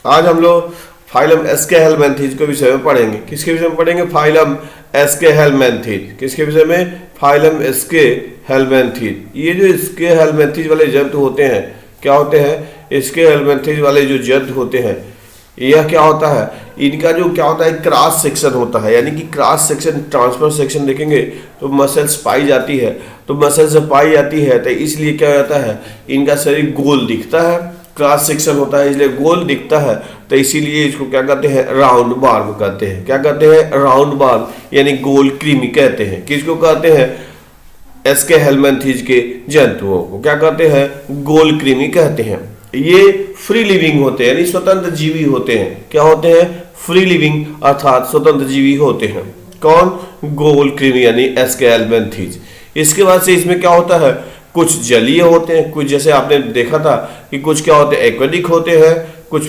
आज हम लोग फाइलम एस्केहेलमिन्थेज के विषय में पढ़ेंगे। किसके विषय में पढ़ेंगे? फाइलम एस्केहेलमिन्थेज। किसके विषय में? फाइलम एस्केहेलमिन्थेज। ये जो एस्केहेलमिन्थेज वाले जंतु होते हैं, क्या होते हैं? एस्केहेलमिन्थेज वाले जो जंतु होते हैं, यह क्या होता है? इनका जो क्या होता है, क्रॉस सेक्शन होता है, यानी कि क्रॉस सेक्शन, ट्रांसफर सेक्शन देखेंगे तो मसल्स पाई जाती है, तो मसल्स पाई जाती है तो इसलिए क्या हो जाता है, इनका शरीर गोल दिखता है, क्रॉस सेक्शन होता है इसलिए गोल दिखता है, तो इसीलिए इसको क्या कहते हैं? राउंड बार्ब कहते हैं। क्या कहते हैं? राउंड बार्ब, यानी गोल कृमि कहते हैं। किसको कहते हैं? एस्केहेलमिन्थेज के जंतुओं को क्या कहते हैं? गोल कृमि कहते हैं। ये फ्री लिविंग होते हैं, यानी स्वतंत्र जीवी होते हैं। क्या होते हैं? फ्री लिविंग अर्थात स्वतंत्र जीवी होते हैं। कौन? गोल कृमि यानी एस्केहेलमिन्थेज। इसके बाद से इसमें क्या होता है? कुछ जलीय होते हैं, कुछ जैसे आपने देखा था कि कुछ क्या होते हैं? एक्वेटिक होते हैं, कुछ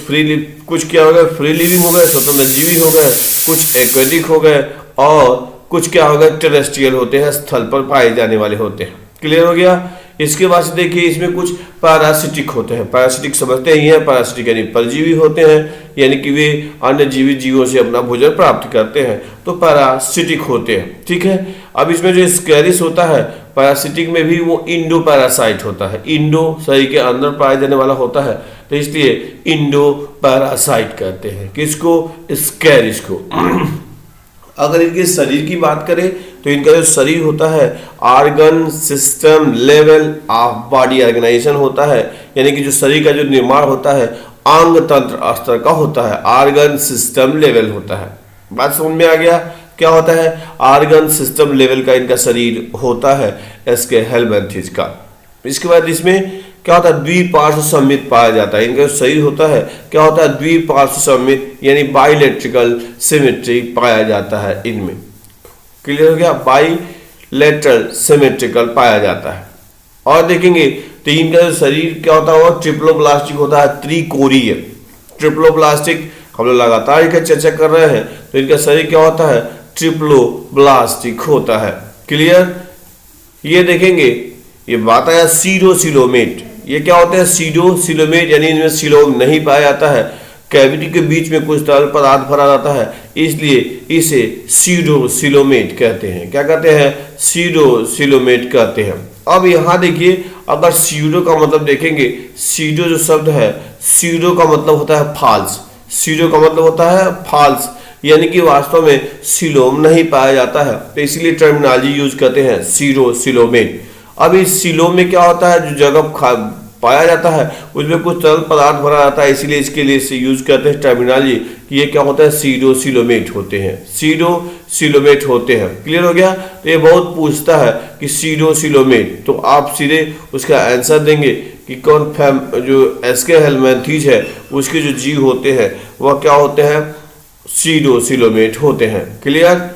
क्या हो गए? फ्री लिविंग हो गए, स्वतंत्र जीवी हो गए, कुछ एक्वेटिक हो गए और कुछ क्या हो गए? टेरेस्ट्रियल होते हैं, स्थल पर पाए जाने वाले होते हैं। क्लियर हो गया? इसके बाद से देखिए इसमें कुछ पैरासिटिक होते हैं। पैरासिटिक समझते ही हैं, पैरासिटिक यानी परजीवी होते हैं, यानी कि वे अन्य जीवित जीवों से अपना भोजन प्राप्त करते हैं, तो पैरासिटिक होते हैं। ठीक है। अब इसमें जो स्कैरिस होता है, पैरासिटिक में भी वो इंडो पैरासाइट होता है, इंडो शरीर के अंदर पाया जाने वाला होता है, तो इसलिए इंडो पैरासाइट कहते हैं। किसको? स्कैरिस को। अगर इनके शरीर की बात करें तो इनका जो शरीर होता है organ system level of body organisation होता है, यानी कि जो शरीर का जो निर्माण होता है अंग तंत्र स्तर का होता है, ऑर्गन सिस्टम लेवल होता है। बात समझ में आ गया? क्या होता है? ऑर्गन सिस्टम लेवल का इनका शरीर होता है एस्केहेलमिन्थेज का। इसके बाद इसमें क्या होता है? द्विपार्श्व सममित पाया जाता है। इनका शरीर होता है क्या होता है? द्विपार्श्व सममित, यानी बाइलेटरल सिमेट्री पाया जाता है इनमें। क्लियर हो गया? बाइलेटरल सिमेट्रिकल पाया जाता है। और देखेंगे तो इनका जो शरीर क्या होता है? वो ट्रिप्लोब्लास्टिक होता है, त्रिकोणीय। ट्रिप्लोब्लास्टिक हम लोग लगातार इनका चर्चा कर रहे हैं, तो इनका शरीर क्या होता है? ट्रिप्लोब्लास्टिक होता है। क्लियर? ये देखेंगे, ये बात आया सीडोसिलोमेट। ये क्या होते हैं? सीडोसिलोमेट, यानी इनमें सिलोम नहीं पाया जाता है, कैविटी के बीच में कुछ तरल पदार्थ भरा जाता है, इसलिए इसे सीडोसिलोमेट कहते हैं। क्या कहते हैं? सीडोसिलोमेट कहते हैं। अब यहाँ देखिए, अगर सीडो का मतलब देखेंगे, सीडो जो शब्द है, सीडो का मतलब होता है फॉल्स। सीडो का मतलब होता है फॉल्स, यानी कि वास्तव में सिलोम नहीं पाया जाता है, तो इसलिए टर्मिनोलॉजी यूज करते हैं सीडोसिलोमेट। अब इस सिलोम में क्या होता है? जो जगह पाया जाता है उसमें कुछ तरल पदार्थ भरा जाता है, इसीलिए इसके लिए से यूज करते हैं टर्मिनोलॉजी कि ये क्या होता है? सीडोसिलोमेट होते हैं, सीडोसिलोमेट होते हैं। क्लियर हो गया? तो ये बहुत पूछता है कि सीडोसिलोमेट, तो आप सीधे उसका आंसर देंगे कि कौन जो एस्केहेलमिन्थेज है उसके जो जीव होते हैं वह क्या होते हैं? सीडोसिलोमेट होते हैं। क्लियर?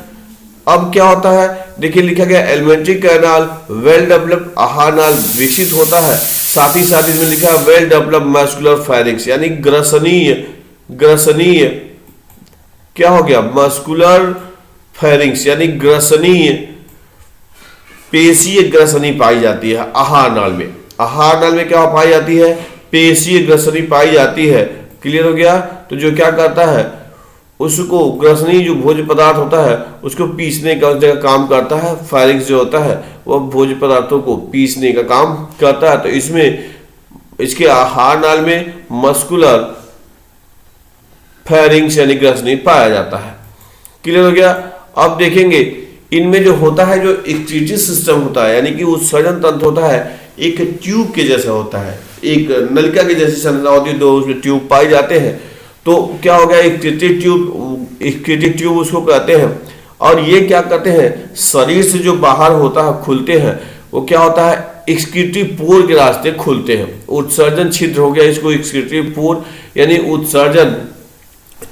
अब क्या होता है? देखिए लिखा गया एलिमेंट्री कैनाल वेल डेवलप्ड आहार नाल विकसित होता है, साथ ही साथ इसमें लिखा है वेल डेवलप्ड मस्कुलर फेरिंक्स, यानी ग्रसनीय क्या हो गया? मस्कुलर फेरिंक्स, यानी ग्रसनीय पेशीय ग्रसनी पाई जाती है आहार नाल में। आहार नाल में क्या पाई जाती है? पेशीय ग्रसनी पाई जाती है। क्लियर हो गया? तो जो क्या करता है, उसको ग्रसनी जो भोज्य पदार्थ होता है उसको पीसने का उस जगह काम करता है। फेरिंक्स जो होता है वह भोज्य पदार्थों को पीसने का काम करता है, तो इसमें इसके आहार नाल में मस्कुलर फेरिंक्स यानी ग्रसनी पाया जाता है। क्लियर हो गया? अब देखेंगे इनमें जो होता है, जो एक्सक्रीटरी सिस्टम होता है, यानी कि उत्सर्जन तंत्र होता है, एक ट्यूब के जैसा होता है, एक नलिका के जैसी संरचना होती है, दो उसमें ट्यूब पाए जाते हैं, तो क्या हो गया? एक्सक्रीटरी ट्यूब उसको कहते हैं। और ये क्या करते हैं? शरीर से जो बाहर होता है खुलते हैं, वो क्या होता है? एक्सक्रीटरी पोर के रास्ते खुलते हैं। उत्सर्जन छिद्र हो गया, इसको एक्सक्रीटरी पोर यानी उत्सर्जन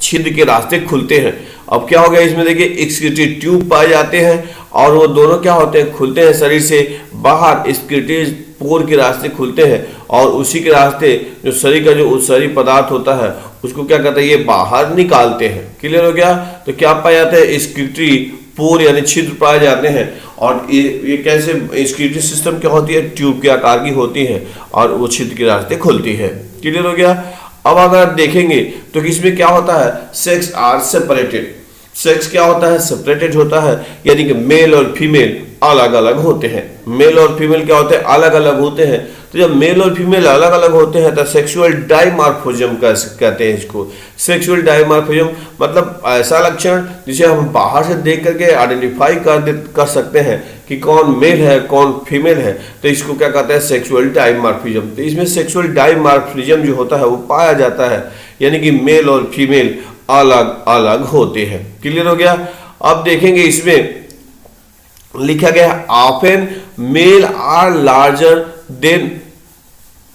छिद्र के रास्ते खुलते हैं। अब क्या हो गया? इसमें देखिए एक्सक्रीटरी ट्यूब पाए जाते हैं और वो दोनों क्या होते हैं? खुलते हैं शरीर से बाहर, एक्सक्रीटरी पोर के रास्ते खुलते हैं और उसी के रास्ते जो शरीर का जो उत्सर्जी पदार्थ होता है उसको क्या कहते हैं? ये बाहर निकालते हैं। क्लियर हो गया? तो क्या पाया जाता है? एक्सक्रीटरी पोर यानी छिद्र पाए जाते हैं। और ये कैसे एक्सक्रीटरी सिस्टम क्या होती है? ट्यूब के आकार की होती है और वो छिद्र के रास्ते खुलती है। क्लियर हो गया? अब अगर आप देखेंगे तो इसमें क्या होता है, सेक्स आर सेपरेटेड। सेक्स क्या होता है, सेपरेटेड होता है, यानी कि मेल और फीमेल अलग अलग होते हैं। मेल और फीमेल क्या होते हैं, अलग अलग होते हैं। तो जब मेल और फीमेल अलग अलग होते हैं तो सेक्सुअल डाइमॉर्फिज्म कहते हैं इसको। सेक्सुअल डाइमॉर्फिज्म मतलब ऐसा लक्षण जिसे हम बाहर से देख करके आइडेंटिफाई कर सकते हैं कि कौन मेल है कौन फीमेल है, तो इसको क्या कहते हैं, सेक्सुअल डाइमॉर्फिज्म। तो इसमें सेक्सुअल डाइमॉर्फिज्म जो होता है वो पाया जाता है, यानी कि मेल और फीमेल अलग अलग होते हैं। क्लियर हो गया। अब देखेंगे इसमें लिखा गया often male are larger than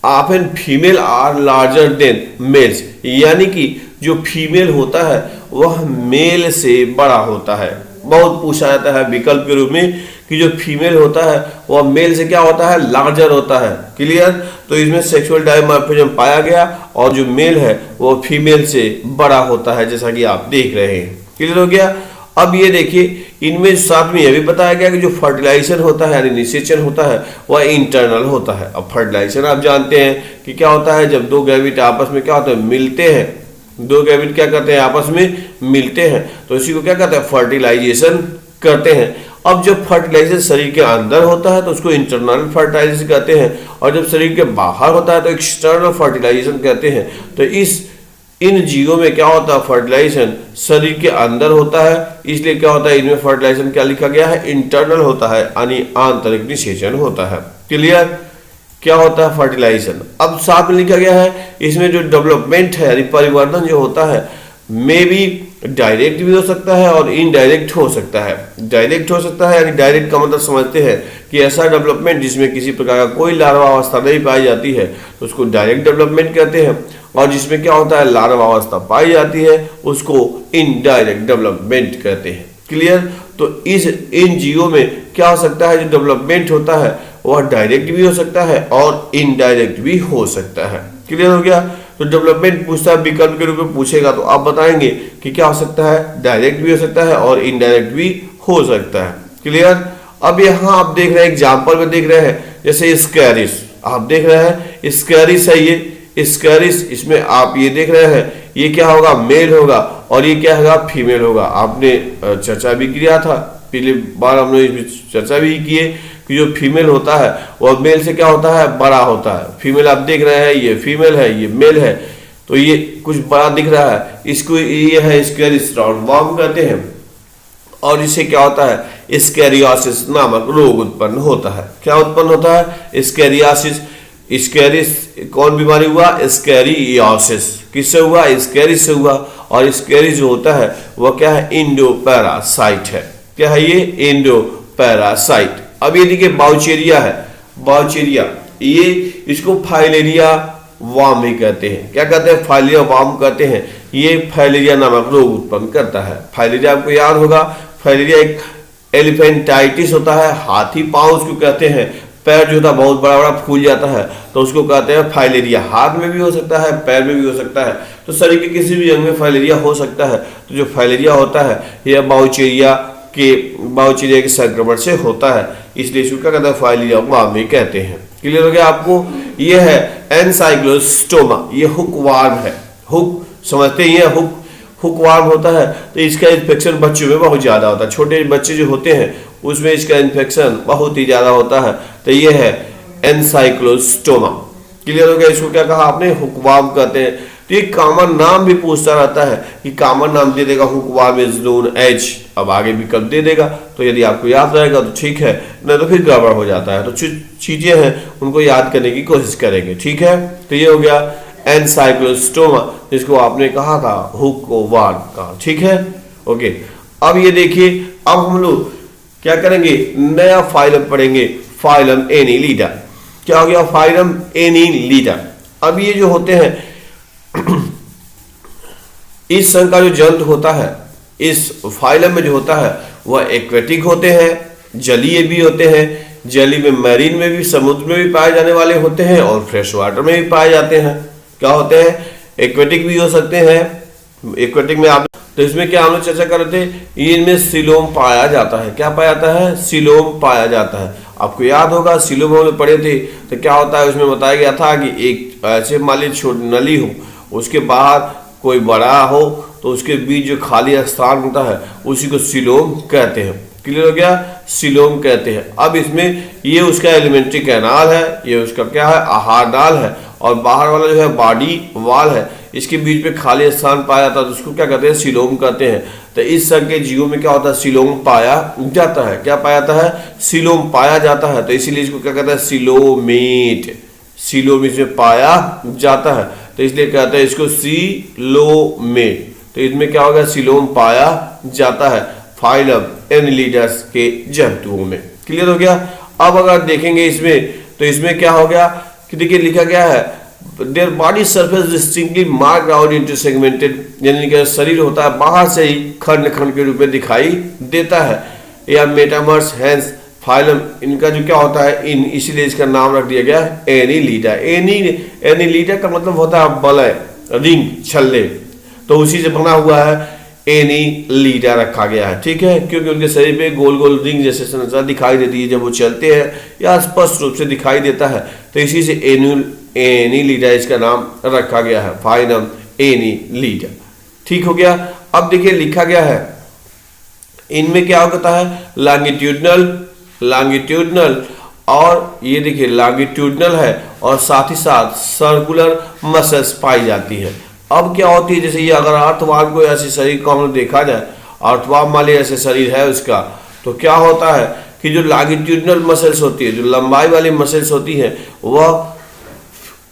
often female are larger than males, यानी कि जो फीमेल होता है वह मेल से बड़ा होता है। बहुत पूछा जाता है विकल्प के रूप में कि जो फीमेल होता है वह मेल से क्या होता है, लार्जर होता है। क्लियर। तो इसमें सेक्सुअल डाइमॉर्फिज्म पाया गया और जो मेल है वो फीमेल से बड़ा होता है, जैसा कि आप देख रहे हैं। क्लियर हो गया। अब ये देखिए इनमें साथ में यह भी बताया गया कि जो फर्टिलाइजेशन होता है यानी निषेचन होता है वह इंटरनल होता है। अब फर्टिलाइजेशन आप जानते हैं कि क्या होता है, जब दो गैविट आपस में क्या होता है, मिलते हैं, दो गैविट क्या करते हैं, आपस में मिलते हैं, तो इसी को क्या कहते हैं, फर्टिलाइजेशन करते हैं। अब जब फर्टिलाइजेशन शरीर के अंदर होता है तो उसको इंटरनल फर्टिलाइजेशन कहते हैं, और जब शरीर के बाहर होता है तो एक्सटर्नल फर्टिलाइजेशन कहते हैं। तो इन जीवों में क्या होता है, फर्टिलाइजेशन शरीर के अंदर होता है, इसलिए क्या होता है, इनमें फर्टिलाइजेशन क्या लिखा गया है, इंटरनल होता है, यानी आंतरिक निषेचन होता है। क्लियर। क्या होता है, फर्टिलाइजेशन। अब साथ में लिखा गया है इसमें जो डेवलपमेंट है यानी परिवर्तन जो होता है मे बी डायरेक्ट भी हो सकता है और इनडायरेक्ट हो सकता है। डायरेक्ट हो सकता है यानी डायरेक्ट का मतलब समझते हैं कि ऐसा डेवलपमेंट जिसमें किसी प्रकार का कोई लार्वा अवस्था नहीं पाई जाती है तो उसको डायरेक्ट डेवलपमेंट कहते हैं, और जिसमें क्या होता है, लार्वा अवस्था पाई जाती है उसको इनडायरेक्ट डेवलपमेंट कहते हैं। क्लियर। तो इन जीवों में क्या हो सकता है, जो डेवलपमेंट होता है वह डायरेक्ट भी हो सकता है और इनडायरेक्ट भी हो सकता है। क्लियर हो गया। तो डेवलपमेंट पूछता है, विकल्प के रूप में पूछेगा तो आप बताएंगे कि क्या हो सकता है, डायरेक्ट भी हो सकता है और इनडायरेक्ट भी हो सकता है। क्लियर। अब यहाँ आप देख रहे हैं एग्जाम्पल में देख रहे हैं, जैसे स्कैरिस आप देख रहे हैं, स्कैरिस है ये स्कैरिस, इसमें आप ये देख रहे हैं ये क्या होगा, मेल होगा, और ये क्या होगा, फीमेल होगा। आपने चर्चा भी किया था, पहले बार हमने चर्चा भी किए कि जो फीमेल होता है वह मेल से क्या होता है, बड़ा होता है। फीमेल आप देख रहे हैं, ये फीमेल है ये मेल है, तो ये कुछ बड़ा दिख रहा है, इसको ये है स्कैरिस राउंडवॉर्म कहते हैं, और इससे क्या होता है, स्कैरियोसिस नामक रोग उत्पन्न होता है। क्या उत्पन्न होता है, स्कैरियोसिस। स्कैरिस कौन बीमारी हुआ, स्कैरियोसिस। किससे हुआ, स्कैरिस से हुआ, और स्कैरिस जो होता है वह क्या है, इंडोपैरासाइट है। क्या है ये, इंडोपैरासाइट। अब ये देखिए बाउचेरिया है, बाउचेरिया, ये इसको फाइलेरिया वार्म ही कहते हैं। क्या कहते हैं, फाइलेरिया वार्म कहते हैं। ये फाइलेरिया नामक रोग उत्पन्न करता है। फाइलेरिया आपको याद होगा, फाइलेरिया एक एलिफेंटाइटिस होता है, हाथी पांव उसको कहते हैं, पैर जो होता है बहुत बड़ा बड़ा फूल जाता है तो उसको कहते हैं फाइलेरिया। हाथ में भी हो सकता है, पैर में भी हो सकता है, तो शरीर के किसी भी अंग में फाइलेरिया हो सकता है। तो जो फाइलेरिया होता है यह बाउचेरिया के संक्रमण से होता है, इसलिए इसको क्या कहते हैं, फाइलेरिया वार्म कहते हैं। क्लियर हो गया आपको। ये है एनसाइक्लोस्टोमा, ये हुकवार्म है। हुक समझते ही है, हुकवार्म होता है तो इसका इन्फेक्शन बच्चों में बहुत ज़्यादा होता है। छोटे बच्चे जो होते हैं उसमें इसका इन्फेक्शन बहुत ही ज़्यादा होता है, तो ये है एनसाइक्लोस्टोमा। क्लियर हो गया। इसको क्या कहा आपने, हुकवार्म कहते हैं। तो ये कॉमन नाम भी पूछता रहता है कि कॉमन नाम दे देगा, हुकवार्म इज नोन एज, अब आगे विकल्प दे देगा, तो यदि आपको याद रहेगा तो ठीक है, नहीं तो फिर गड़बड़ हो जाता है। तो चीजें हैं उनको याद करने की कोशिश करेंगे। ठीक है, तो ये हो गया एनसाइक्लोस्टोमा, जिसको आपने कहा था हुकवार्म का। ठीक है, ओके। अब ये देखिए, अब हम लोग क्या करेंगे, नया फाइलम पढ़ेंगे, फाइलम एनीलिडा। क्या हो गया, फाइलम एनीलिडा। अब ये जो होते हैं इस संघ का जो जंतु होता है इस फाइलम में जो होता है वह एक्वेटिक होते हैं, जलीय भी होते हैं। जली में, मैरीन में भी, समुद्र में भी पाए जाने वाले होते हैं, और फ्रेश वाटर में भी पाए जाते हैं। क्या होते हैं, एक्वेटिक भी हो सकते हैं। एक्वेटिक में आप, तो इसमें क्या हम लोग चर्चा कर रहे थे, इनमें सिलोम पाया जाता है। क्या पाया जाता है, सिलोम पाया जाता है। आपको याद होगा सिलोम हम लोग पढ़े थे, तो क्या होता है उसमें बताया गया था कि एक ऐसे मान लीजिए नली हो, उसके बाहर कोई बड़ा हो तो उसके बीच जो खाली स्थान होता है उसी को सीलोम कहते हैं। क्लियर हो गया, सीलोम कहते हैं। अब इसमें ये उसका एलिमेंट्री कैनाल है, ये उसका क्या है, आहार नाल है, और बाहर वाला जो है बॉडी वाल है, इसके बीच में खाली स्थान पाया जाता है तो उसको क्या कहते हैं, सीलोम कहते हैं। तो इस संघ के जीवों में क्या होता है, सीलोम पाया जाता है। क्या पाया जाता है, सीलोम पाया जाता है, तो इसीलिए इसको क्या कहते हैं, सीलोमेट। सीलोम इसमें पाया जाता है तो इसलिए कहते हैं इसको सीलोमेट। तो इसमें क्या होगा, सीलोम पाया जाता है फाइलम एनिलिडस के जंतुओं में। क्लियर हो गया। अब अगर देखेंगे इसमें तो इसमें क्या हो गया कि देखिए लिखा गया है their body surface distinctly marked out into segmented, यानी कि शरीर होता है बाहर से ही खंड खंड के रूप में दिखाई देता है। या मेटामर्स हैंस फाइलम, इनका जो क्या होता है इन, इसीलिए इसका नाम रख दिया गया एनिलिडा। एनिलिडा का मतलब होता है बलय, रिंग, छल्ले, तो उसी से बना हुआ है एनिलिडा रखा गया है। ठीक है, क्योंकि उनके शरीर पे गोल गोल रिंग जैसे संरचना दिखाई देती है जब वो चलते हैं या स्पष्ट रूप से दिखाई देता है, तो इसी से एनिलिडा इसका नाम रखा गया है, फाइलम एनिलिडा। ठीक हो गया। अब देखिए लिखा गया है इनमें क्या होता है, लॉन्गिट्यूडनल और ये देखिए लॉन्गिट्यूडनल है और साथ ही साथ सर्कुलर मसल्स पाई जाती है। अब क्या होती है, जैसे ये अगर अर्थवाम को ऐसे शरीर को हम देखा जाए, अर्थवाम वाले ऐसे शरीर है उसका, तो क्या होता है कि जो लॉन्गिट्यूडनल मसल्स होती है, जो लंबाई वाली मसल्स होती है, वह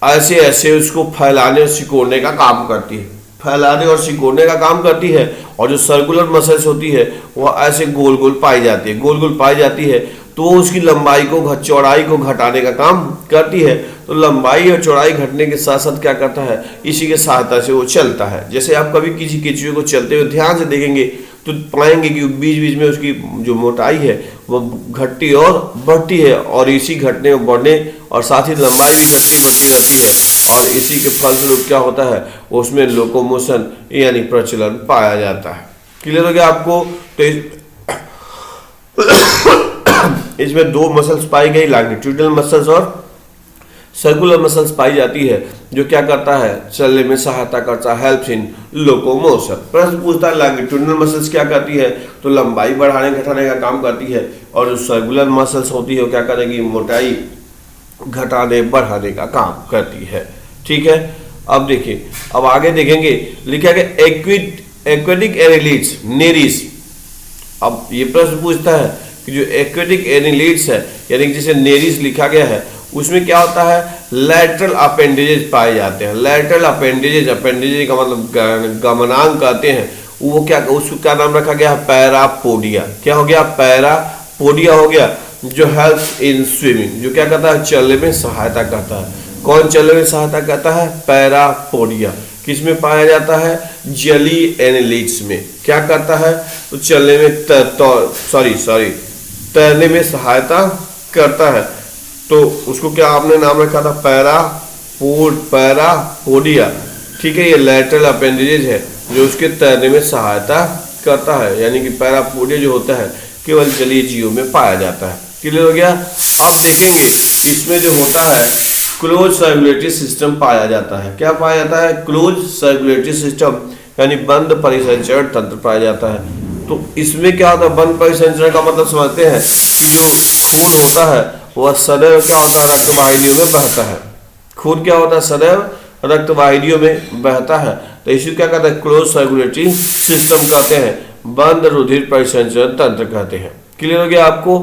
ऐसे ऐसे उसको फैलाने और सिकोड़ने का काम करती है, फैलाने और सिकोड़ने का काम करती है। और जो सर्कुलर मसल्स होती है वह ऐसे गोल गोल पाई जाती है, गोल गोल पाई जाती है, तो वो उसकी लंबाई को, चौड़ाई को घटाने का काम करती है। तो लंबाई और चौड़ाई घटने के साथ साथ क्या करता है, इसी के सहायता से वो चलता है। जैसे आप कभी किसी केंचुए को चलते हुए ध्यान से देखेंगे तो पाएंगे कि बीच बीच में उसकी जो मोटाई है वो घटती और बढ़ती है, और इसी घटने और बढ़ने और साथ ही लंबाई भी घटती बढ़ती रहती है, और इसी के फलस्वरूप क्या होता है, उसमें लोकोमोशन यानी प्रचलन पाया जाता है। क्लियर हो गया आपको। तो इसमें दो मसल्स पाई गई, लॉन्गिट्यूडनल मसल्स और सर्कुलर मसल्स पाई जाती है, जो क्या करता है, चलने में सहायता करता है, हेल्प्स इन लोकोमोशन। प्रश्न पूछता है लॉन्गिट्यूडनल मसल्स क्या करती है, तो लंबाई बढ़ाने घटाने का काम करती है, और जो सर्कुलर मसल्स होती है वो क्या करेगी, मोटाई घटाने बढ़ाने का काम करती है। ठीक है। अब देखिए, अब आगे देखेंगे लिखा गया एक्वेटिक एनिलिड्स, नेरिस। अब ये प्रश्न पूछता है कि जो एक्वेटिक एनिलिड्स है, यानी जिसे नेरिस लिखा गया है, उसमें क्या होता है, लैटरल अपेंडेजेस पाए जाते हैं। लैटरल अपेंडेजेस, अपेंडेजेस का मतलब गमनांग कहते हैं, वो क्या, उसको क्या नाम रखा गया, पैरापोडिया। क्या हो गया, पैरापोडिया हो गया, जो हेल्प इन स्विमिंग, जो क्या करता है, चलने में सहायता करता है। कौन चलने में सहायता करता है, पैरापोडिया। किसमें पाया जाता है, जली एनिलिड्स में। क्या करता है, तो चलने में तैरने में सहायता करता है, तो उसको क्या आपने नाम रखा था, पैरापोडिया। ठीक है, ये लैटरल अपेंडेजेस है जो उसके तैरने में सहायता करता है, यानी कि पैरापोडिया जो होता है केवल जलीय जीवों में पाया जाता है। क्लियर हो गया। अब देखेंगे इसमें जो होता है क्लोज सर्कुलेटरी सिस्टम पाया जाता है। क्या पाया जाता है, क्लोज सर्कुलेटरी सिस्टम, यानी बंद परिसंचरण तंत्र पाया जाता है। तो इसमें क्या होता है, बंद परिसंचरण का मतलब समझते हैं कि जो खून होता है वह सदैव क्या होता है, रक्तवाहिनियों में बहता है। खून क्या होता है, सदैव रक्तवाहिनियों में बहता है, तो इसी क्या कहते हैं, क्लोज सर्कुलेटरी सिस्टम कहते हैं, बंद रुधिर परिसंचरण तंत्र कहते हैं। क्लियर हो गया आपको।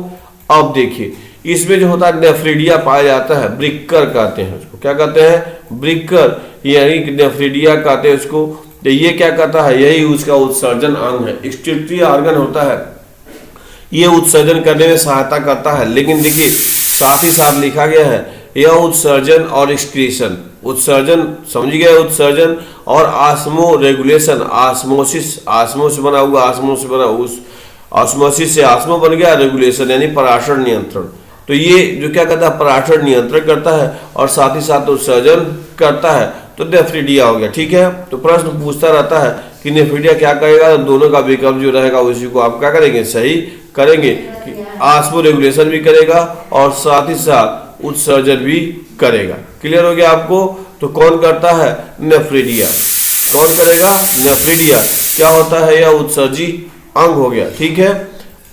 अब देखिए इसमें जो होता है नेफ्रिडिया पाया जाता है, ब्रिक्कर कहते हैं उसको। क्या कहते हैं, ब्रिक्कर, यानी नेफ्रिडिया कहते हैं उसको। तो ये क्या करता है, यही उसका उत्सर्जन अंग है, एक्सक्रीटरी ऑर्गन होता है, ये उत्सर्जन करने में सहायता करता है। लेकिन देखिए साथ ही साथ लिखा गया है यह उत्सर्जन और एक्सक्रीशन, उत्सर्जन समझ गए, उत्सर्जन और आस्मो रेगुलेशन, आस्मोसिस, आस्मो से बना हुआ, आस्मो से बना, उस ऑस्मोसिस से आस्मो बन गया, रेगुलेशन यानी पराशर नियंत्रण। तो ये जो क्या करता है, पराशर नियंत्रण करता है और साथ ही साथ उत्सर्जन करता है, तो नेफ्रिडिया हो गया। ठीक है। तो प्रश्न पूछता रहता है कि नेफ्रिडिया क्या करेगा, दोनों का विकल्प जो रहेगा उसी को आप क्या करेंगे, सही करेंगे कि आस्मो रेगुलेशन भी करेगा और साथ ही साथ उत्सर्जन भी करेगा। क्लियर हो गया आपको। तो कौन करता है? नेफ्रिडिया। कौन करेगा? नेफ्रिडिया। क्या होता है? यह उत्सर्जी अंग हो गया। ठीक है,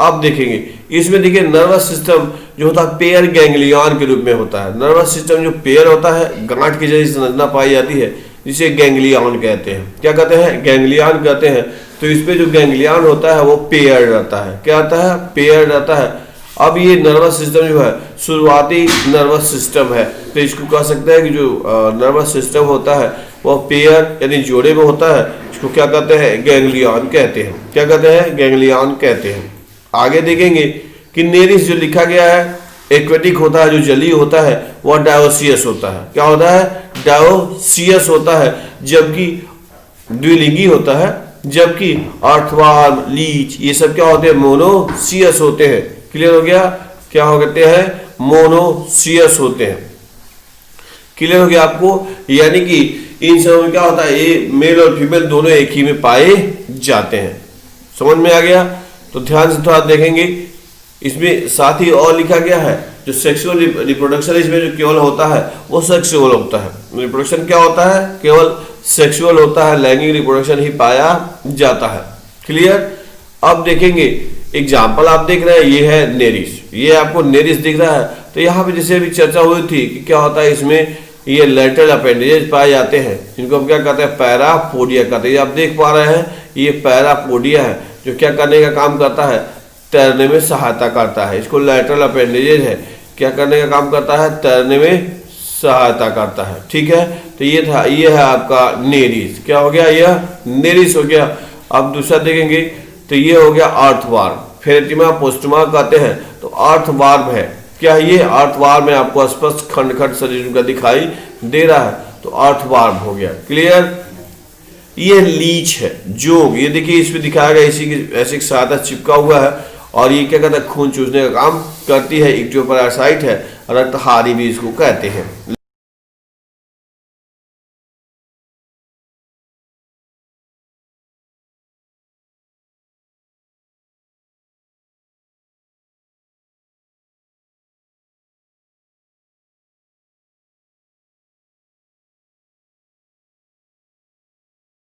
अब देखेंगे इसमें, देखिए नर्वस सिस्टम जो होता है पेयर गैंग्लियन के रूप में होता है। नर्वस सिस्टम जो पेयर होता है, गांठ की जैसी संरचना पाई जाती है, जिसे गैंग्लियन कहते हैं। क्या कहते हैं? गैंग्लियन कहते हैं। तो इसमें जो गैंग्लियन होता है वो पेयर रहता है। क्या आता है? पेयर रहता है। अब ये नर्वस सिस्टम जो है शुरुआती नर्वस सिस्टम है, तो इसको कह सकते हैं कि जो नर्वस सिस्टम होता है वो पेयर यानी जोड़े में होता है। इसको क्या कहते हैं? गैंग्लियन कहते हैं। क्या कहते हैं? गैंग्लियन कहते हैं। आगे देखेंगे कि नेरिस जो लिखा गया है एक्वेटिक होता है, जो जलीय होता है वह डायोसियस होता है। क्या होता है? डायोसियस होता है। जबकि द्विलिंगी होता है, जबकि अर्थवार्म, लीच ये सब क्या होते हैं? मोनोसियस होते हैं। क्लियर हो गया? क्या होते हैं? मोनोसियस होते हैं। क्लियर हो गया आपको? यानी कि इन सब में क्या होता है? ये मेल और फीमेल दोनों एक ही में पाए जाते हैं। समझ में आ गया? तो ध्यान से थोड़ा देखेंगे, इसमें साथ ही और लिखा गया है जो सेक्सुअल रिप्रोडक्शन इसमें जो केवल होता है वो सेक्सुअल होता है। रिप्रोडक्शन क्या होता है? केवल सेक्सुअल होता है, लैंगिक रिप्रोडक्शन ही पाया जाता है। क्लियर? अब देखेंगे एग्जाम्पल, आप देख रहे हैं ये है नेरिस, ये आपको नेरिस दिख रहा है। तो यहाँ पे जैसे अभी चर्चा हुई थी कि क्या होता है, इसमें ये लेटरल अपेंडेजेस पाए जाते हैं, जिनको हम क्या कहते हैं? पैरापोडिया कहते हैं। आप देख पा रहे हैं ये पैरापोडिया है, जो क्या करने का काम करता है? तैरने में सहायता करता है। इसको लेटरल अपेंडेजेस है, क्या करने का काम करता है? तैरने में सहायता करता है। ठीक है, तो ये था, ये है आपका नेरिस। क्या हो गया? यह नेरिस हो गया। अब दूसरा देखेंगे तो ये हो गया अर्थवार्म, फेरेटिमा पोस्टमा कहते हैं। तो अर्थवार्म है, क्या ये अर्थवार्म में आपको स्पष्ट खंड खंड शरीर का दिखाई दे रहा है, तो अर्थवार्म हो गया। क्लियर? ये लीच है, जोग, ये देखिए इसमें दिखाया गया, इसी की ऐसी सहायता चिपका हुआ है, और ये क्या कहता है? खून चूसने का काम करती है। इक्टोपैरासाइट है, रक्तहारी भी इसको कहते हैं।